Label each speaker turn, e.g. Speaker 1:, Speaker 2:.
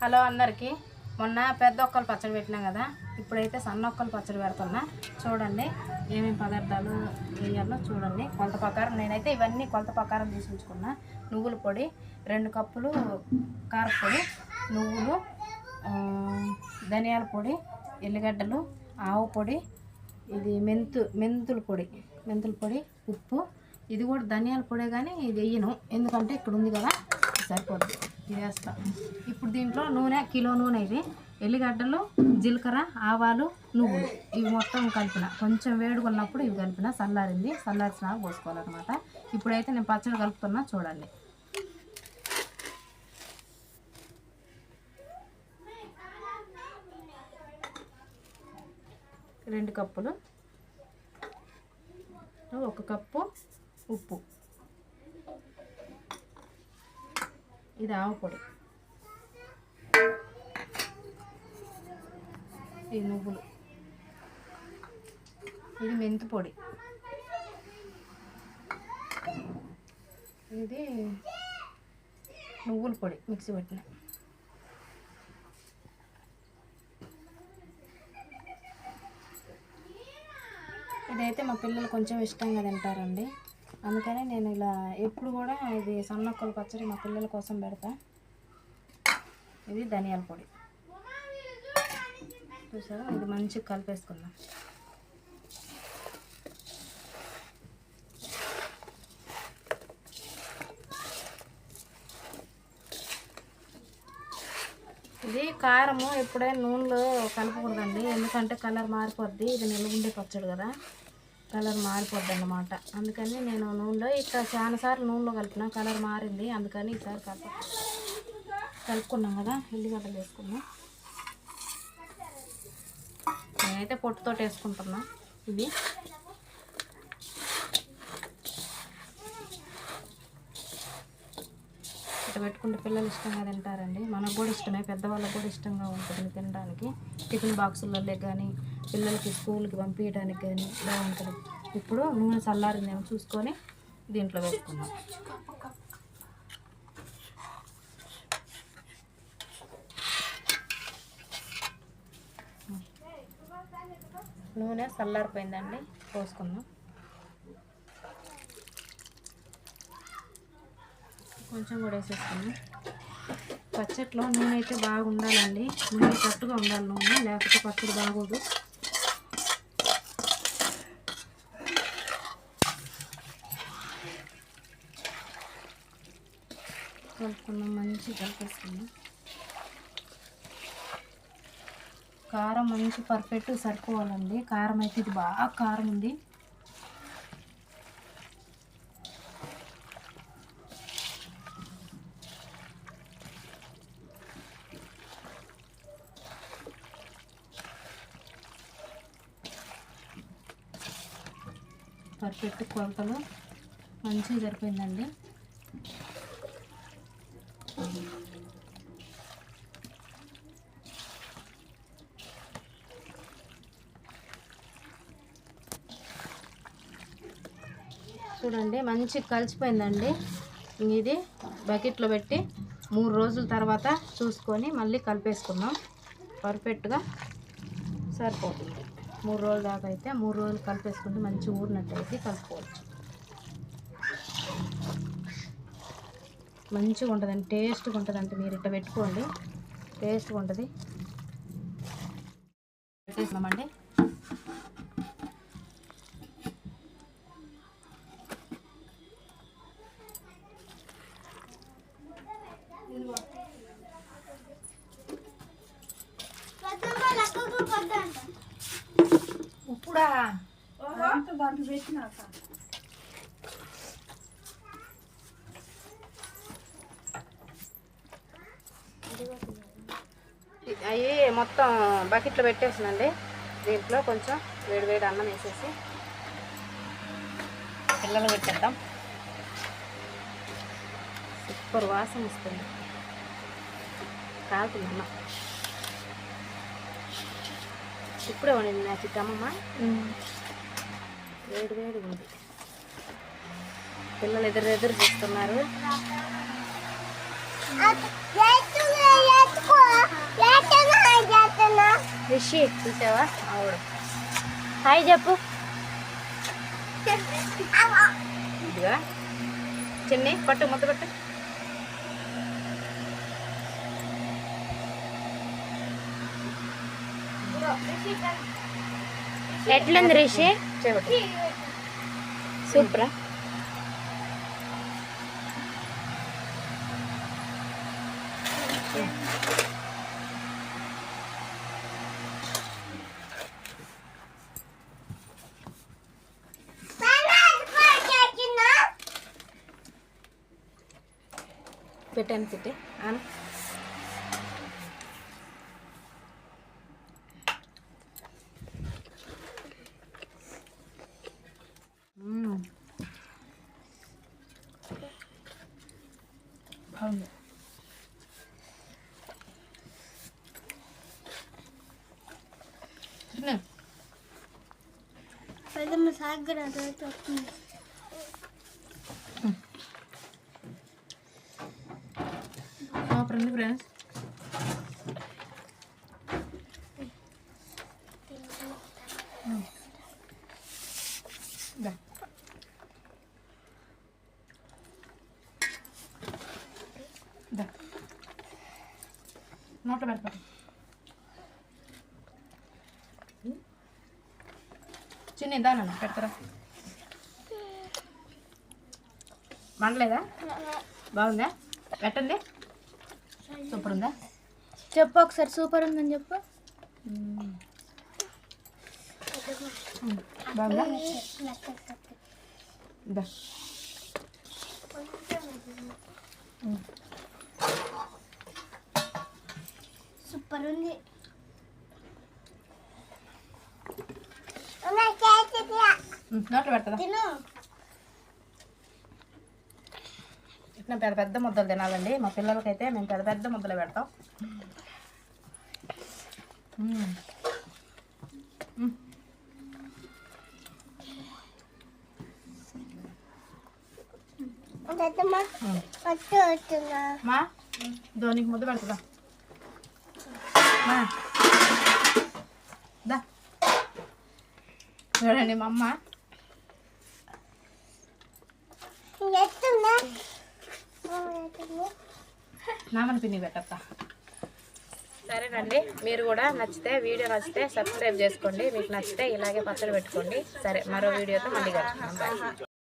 Speaker 1: Hello అందరికీ. మొన్న పెద్ద ఒక్కలు పచ్చడి పెట్టినా కదా, ఇప్పుడైతే సన్న ఒక్కలు పచ్చడి పెడుతున్నా. చూడండి ఏమేమి పదార్థాలు వేయాలో చూడండి. కొలత ప్రకారం నేనైతే ఇవన్నీ కొలత ప్రకారం తీసుకుంటున్నా. నువ్వుల పొడి 2 కప్పులు, కారపొడి, నువ్వులు, ధనియాల పొడి, ఎల్లిగడ్డలు, ఆవు పొడి, ఇది మెంతుల పొడి, ఉప్పు. ఇది కూడా ధనియాల పొడి కానీ ఇది వేయను, ఎందుకంటే ఇక్కడ ఉంది కదా సరిపోద్ది. ఇది వేస్తా. ఇప్పుడు దీంట్లో నూనె, కిలో నూనె, ఇది ఎల్లిగడ్డలు, జీలకర్ర, ఆవాలు, నువ్వులు ఇవి మొత్తం కలిపిన. కొంచెం వేడిగా ఉన్నప్పుడు ఇవి కలిపిన. చల్లారిసినా పోసుకోవాలన్నమాట. ఇప్పుడైతే నేను పచ్చడి కలుపుతున్నా చూడండి. రెండు కప్పులు, 1 కప్పు ఉప్పు, ఇది ఆవు పొడి, ఇది నువ్వులు, ఇది మెంతు పొడి, ఇది నువ్వుల పొడి మిక్సీ పెట్టిన. ఇదైతే మా పిల్లలు కొంచెం ఇష్టంగా తింటారండి, అందుకని నేను ఇలా ఎప్పుడు కూడా ఇది సన్నొక్కల పచ్చడి మా పిల్లల కోసం పెడతా. ఇది ధనియాల పొడి చూసారా, ఇది మంచిగా కలిపేసుకుందాం. ఇది కారము ఎప్పుడైనా నూనెలో కలపకూడదండి, ఎందుకంటే కలర్ మారిపోద్ది. ఇది నిలుగుండే పచ్చడి కదా, కలర్ మారిపోద్ది అన్నమాట. అందుకని నేను నూనెలో ఇక్కడ చాలాసార్లు నూనెలో కలిపిన, కలర్ మారింది. అందుకని ఈసారి కలుపుకున్నాం కదా, ఎల్లిగడ్డలు వేసుకున్నాం. నేనైతే పొట్టుతో వేసుకుంటున్నా. ఇది ఇట్లా పెట్టుకుంటే పిల్లలు ఇష్టంగా తింటారండి. మనకు కూడా ఇష్టమే, పెద్దవాళ్ళకు కూడా ఇష్టంగా ఉంటుంది తినడానికి. టిఫిన్ బాక్సులలో కానీ పిల్లలకి స్కూల్కి పంపించడానికి కానీ బాగుంటుంది. ఇప్పుడు నూనె చల్లారిందేమో చూసుకొని దీంట్లో వేసుకుందాం. నూనె చల్లారిపోయిందండి, పోసుకుందాం. కొంచెం కూడా వేసేసుకున్నాం. పచ్చట్లో నూనె అయితే బాగా ఉండాలండి, ఉండేటట్టుగా ఉండాలి నూనె, లేకపోతే పచ్చడి బాగోదు. కలుపుకున్నాం, మంచిగా కలిపేసుకున్నాం. కారం మంచి పర్ఫెక్ట్ సరిపోవాలండి. కారం అయితే ఇది బాగా కారం ఉంది. పర్ఫెక్ట్ కొలతలు మంచిగా సరిపోయిందండి. చూడండి మంచిగా కలిసిపోయిందండి. ఇది బకెట్లో పెట్టి 3 రోజుల తర్వాత చూసుకొని మళ్ళీ కలిపేసుకుందాం. పర్ఫెక్ట్గా సరిపోతుంది. 3 రోజుల దాకా అయితే 3 రోజులు కలిపేసుకుంటే మంచి ఊరినట్టయితే కలుపుకోవచ్చు. మంచిగా ఉంటుందండి, టేస్ట్గా ఉంటుంది. అంటే మీరు ఇట్లా పెట్టుకోండి, టేస్ట్గా ఉంటుంది. పెట్టేసామండి. ఉప్పుడా అవి మొత్తం బకెట్లో పెట్టేసానండి. దీంట్లో కొంచెం వేడి అన్నం వేసేసి పిల్లలు పెట్టేద్దాం. సూపర్ వాసన వస్తుంది, కాకులు అన్నం. ఇప్పుడే వండింది నా చిట్టమ్మ, వేడి ఉంది. పిల్లలు ఎదురు చూస్తున్నారు.
Speaker 2: రిషి
Speaker 1: చూసావా ఆవిడ
Speaker 2: హాయ్ చెప్పు.
Speaker 1: ఇదిగా చిన్ని పట్టు ముద్ద పట్టు.
Speaker 2: ఎట్లుంది రిషి?
Speaker 1: చేయబట్టు.
Speaker 2: సూపరా?
Speaker 1: పెట్టాను తిట్టి ఆను. బాగుంది. సూపర్ ఉంది ఫ్రెండ్స్. నోట్లో పెడతాను. చిన్న దానన్నా పెడతారా? మండలేదా? బాగుందా? పెట్టండి. సూపర్ ఉందా?
Speaker 2: చెప్పు ఒకసారి. సూపర్ ఉందని చెప్పు.
Speaker 1: బాగుందా?
Speaker 2: సూపర్ ఉంది.
Speaker 1: నోట్లో పెడతా. ఇట్లా పెద్ద పెద్ద ముద్దలు తినాలండి. మా పిల్లలకైతే మేము పెద్ద పెద్ద ముద్దలు పెడతాం. మా ధోనికి ముద్ద పెడతా. దా చూడండి మా అమ్మ నామని పిన్ని పెట్టత్తా. సరేనండి, మీరు కూడా నచ్చితే వీడియో నచ్చితే సబ్స్క్రైబ్ చేసుకోండి. మీకు నచ్చితే ఇలాగే పచ్చడి పెట్టుకోండి. సరే, మరో వీడియోతో మళ్ళీ కలుసుకుందాం. బాయ్.